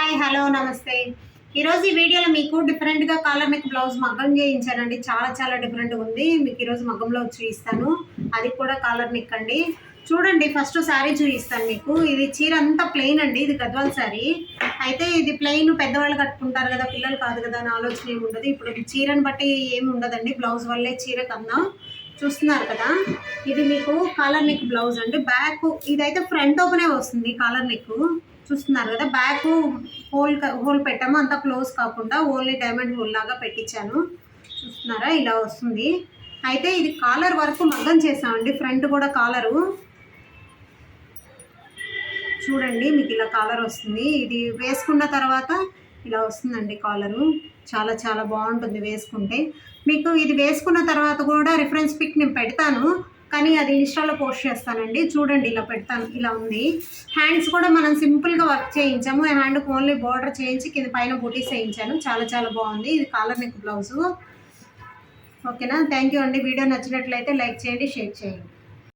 Hi hello నమస్తే. ఈరోజు ఈ వీడియోలో మీకు డిఫరెంట్గా కాలర్ నెక్ బ్లౌజ్ మగ్గం చేయించానండి. చాలా డిఫరెంట్గా ఉంది. మీకు ఈరోజు మగ్గంలో చూపిస్తాను. అది కూడా కాలర్ నెక్ అండి. చూడండి, ఫస్ట్ శారీ చూపిస్తాను మీకు. ఇది చీర అంతా ప్లెయిన్ అండి. ఇది గద్వాల్ శారీ. అయితే ఇది ప్లెయిన్ పెద్దవాళ్ళు కట్టుకుంటారు కదా, పిల్లలు కాదు కదా అని ఆలోచన ఏమి ఉండదు. ఇప్పుడు చీరను బట్టి ఏమి ఉండదండి. బ్లౌజ్ వల్లే చీర కన్నా చూస్తున్నారు కదా. ఇది మీకు కాలర్ నెక్ బ్లౌజ్ అండి. బ్యాక్ ఇదైతే ఫ్రంట్ ఓపెనే వస్తుంది. కాలర్ నెక్ చూస్తున్నారు కదా. బ్యాక్ హోల్ పెట్టాము, అంతా క్లోజ్ కాకుండా ఓన్లీ డైమండ్ హోల్ లాగా పెట్టించాను. చూస్తున్నారా, ఇలా వస్తుంది. అయితే ఇది కాలర్ వరకు మగ్గం చేసామండి. ఫ్రంట్ కూడా కాలరు చూడండి, మీకు ఇలా కాలర్ వస్తుంది. ఇది వేసుకున్న తర్వాత ఇలా వస్తుందండి కాలరు. చాలా బాగుంటుంది వేసుకుంటే. మీకు ఇది వేసుకున్న తర్వాత కూడా రిఫరెన్స్ పిక్ నేను పెడతాను, కానీ అది ఇన్స్టాలో పోస్ట్ చేస్తానండి. చూడండి, ఇలా పెడతాను. ఇలా ఉంది. హ్యాండ్స్ కూడా మనం సింపుల్గా వర్క్ చేయించాము. హ్యాండ్కి ఓన్లీ బార్డర్ చేయించి కింద పైన బూటీస్ వేయించాను. చాలా బాగుంది. ఇది కాలర్ నెక్ బ్లౌజు. ఓకేనా. థ్యాంక్ యూ అండి. వీడియో నచ్చినట్లయితే లైక్ చేయండి, షేర్ చేయండి.